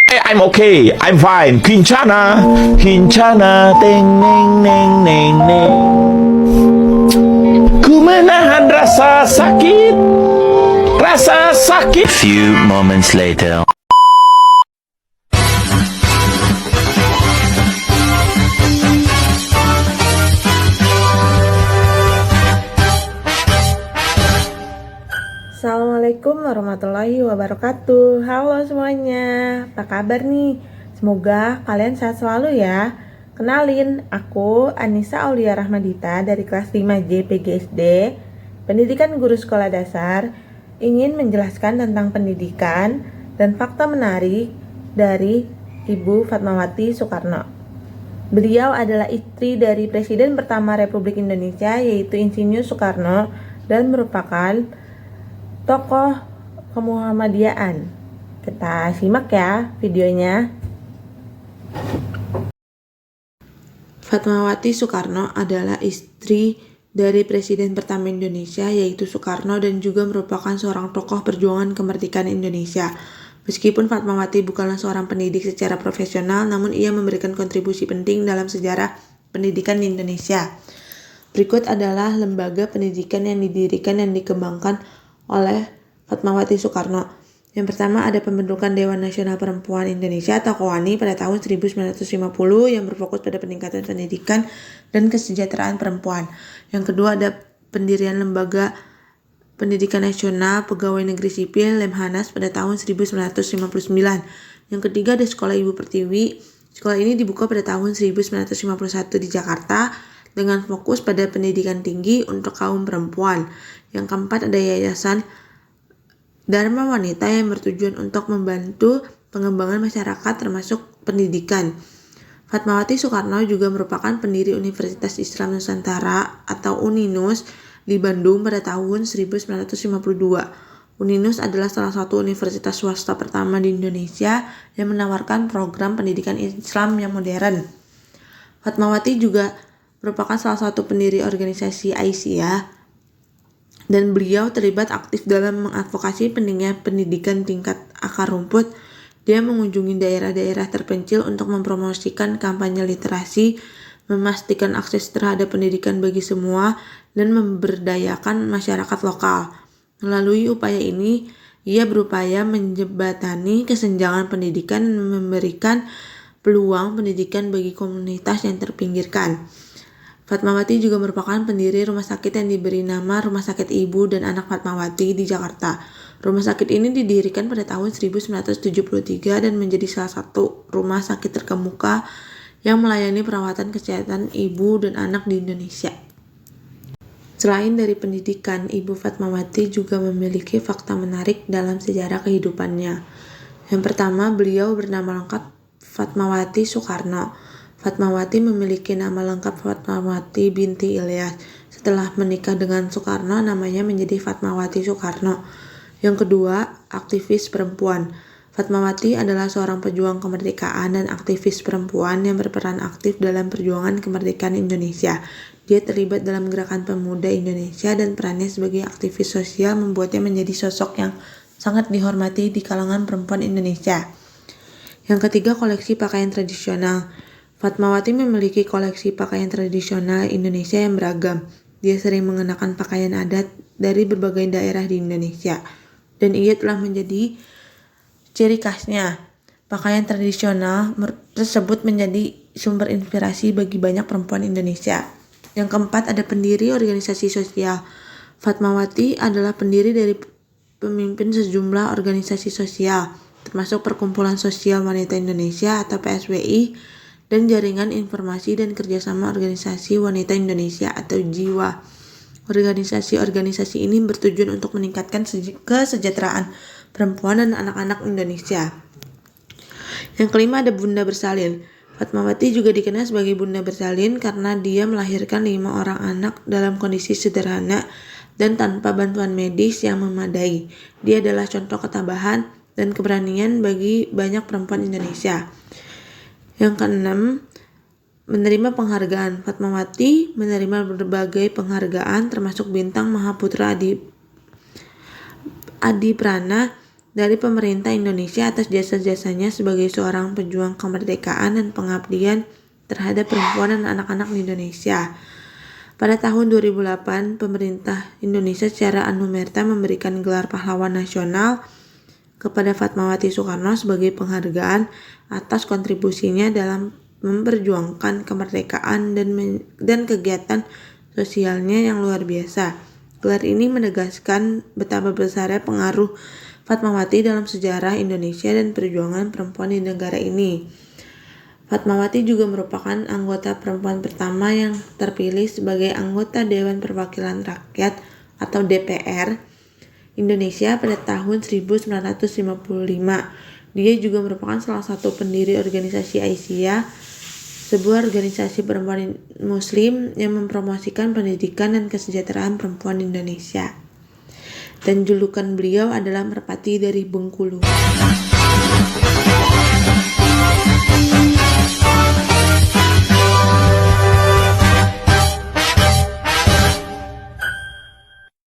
I'm okay, I'm fine. Kincana, kincana, teng neng neng neng neng. Ku menahan rasa sakit, rasa sakit. Few moments later. Assalamualaikum warahmatullahi wabarakatuh. Halo semuanya, apa kabar nih? Semoga kalian sehat selalu ya. Kenalin, aku Anissa Aulia Rahmadita dari kelas 5J PGSD, Pendidikan Guru Sekolah Dasar, ingin menjelaskan tentang pendidikan dan fakta menarik dari Ibu Fatmawati Soekarno. Beliau adalah istri dari Presiden pertama Republik Indonesia, yaitu Insinyur Soekarno, dan merupakan tokoh kemuhammadiyaan. Kita simak ya videonya. Fatmawati Soekarno adalah istri dari Presiden pertama Indonesia, yaitu Soekarno, dan juga merupakan seorang tokoh perjuangan kemerdekaan Indonesia. Meskipun Fatmawati bukanlah seorang pendidik secara profesional, namun ia memberikan kontribusi penting dalam sejarah pendidikan di Indonesia. Berikut adalah lembaga pendidikan yang didirikan dan dikembangkan oleh Fatmawati Soekarno. Yang pertama ada pembentukan Dewan Nasional Perempuan Indonesia atau KOANI pada tahun 1950 yang berfokus pada peningkatan pendidikan dan kesejahteraan perempuan. Yang kedua ada pendirian Lembaga Pendidikan Nasional Pegawai Negeri Sipil Lemhanas pada tahun 1959. Yang ketiga ada Sekolah Ibu Pertiwi. Sekolah ini dibuka pada tahun 1951 di Jakarta dengan fokus pada pendidikan tinggi untuk kaum perempuan. Yang keempat ada Yayasan Dharma Wanita yang bertujuan untuk membantu pengembangan masyarakat termasuk pendidikan. Fatmawati Soekarno juga merupakan pendiri Universitas Islam Nusantara atau UNINUS di Bandung pada tahun 1952. UNINUS adalah salah satu universitas swasta pertama di Indonesia yang menawarkan program pendidikan Islam yang modern. Fatmawati juga merupakan salah satu pendiri organisasi Aisyah, dan beliau terlibat aktif dalam mengadvokasi pentingnya pendidikan tingkat akar rumput. Dia mengunjungi daerah-daerah terpencil untuk mempromosikan kampanye literasi, memastikan akses terhadap pendidikan bagi semua, dan memberdayakan masyarakat lokal. Melalui upaya ini, ia berupaya menjembatani kesenjangan pendidikan dan memberikan peluang pendidikan bagi komunitas yang terpinggirkan. Fatmawati juga merupakan pendiri rumah sakit yang diberi nama Rumah Sakit Ibu dan Anak Fatmawati di Jakarta. Rumah sakit ini didirikan pada tahun 1973 dan menjadi salah satu rumah sakit terkemuka yang melayani perawatan kesehatan ibu dan anak di Indonesia. Selain dari pendidikan, Ibu Fatmawati juga memiliki fakta menarik dalam sejarah kehidupannya. Yang pertama, beliau bernama lengkap Fatmawati Soekarno. Fatmawati memiliki nama lengkap Fatmawati binti Ilyas. Setelah menikah dengan Soekarno, namanya menjadi Fatmawati Soekarno. Yang kedua, aktivis perempuan. Fatmawati adalah seorang pejuang kemerdekaan dan aktivis perempuan yang berperan aktif dalam perjuangan kemerdekaan Indonesia. Dia terlibat dalam gerakan pemuda Indonesia dan perannya sebagai aktivis sosial membuatnya menjadi sosok yang sangat dihormati di kalangan perempuan Indonesia. Yang ketiga, koleksi pakaian tradisional. Fatmawati memiliki koleksi pakaian tradisional Indonesia yang beragam. Dia sering mengenakan pakaian adat dari berbagai daerah di Indonesia, dan ia telah menjadi ciri khasnya. Pakaian tradisional tersebut menjadi sumber inspirasi bagi banyak perempuan Indonesia. Yang keempat ada pendiri organisasi sosial. Fatmawati adalah pendiri dari pemimpin sejumlah organisasi sosial, termasuk Perkumpulan Sosial Wanita Indonesia atau PSWI, dan Jaringan Informasi dan Kerjasama Organisasi Wanita Indonesia atau JIWA. Organisasi-organisasi ini bertujuan untuk meningkatkan kesejahteraan perempuan dan anak-anak Indonesia. Yang kelima ada Bunda Bersalin. Fatmawati juga dikenal sebagai Bunda Bersalin karena dia melahirkan 5 orang anak dalam kondisi sederhana dan tanpa bantuan medis yang memadai. Dia adalah contoh ketabahan dan keberanian bagi banyak perempuan Indonesia. Yang keenam, menerima penghargaan. Fatmawati menerima berbagai penghargaan termasuk Bintang Mahaputra Adi Prana dari pemerintah Indonesia atas jasa-jasanya sebagai seorang pejuang kemerdekaan dan pengabdian terhadap perempuan dan anak-anak di Indonesia. Pada tahun 2008, pemerintah Indonesia secara anumerta memberikan gelar pahlawan nasional kepada Fatmawati Soekarno sebagai penghargaan atas kontribusinya dalam memperjuangkan kemerdekaan dan kegiatan sosialnya yang luar biasa. Gelar ini menegaskan betapa besarnya pengaruh Fatmawati dalam sejarah Indonesia dan perjuangan perempuan di negara ini. Fatmawati juga merupakan anggota perempuan pertama yang terpilih sebagai anggota Dewan Perwakilan Rakyat atau DPR Indonesia pada tahun 1955. Dia juga merupakan salah satu pendiri organisasi Aisyah, sebuah organisasi perempuan muslim yang mempromosikan pendidikan dan kesejahteraan perempuan di Indonesia. Dan julukan beliau adalah Merpati dari Bengkulu.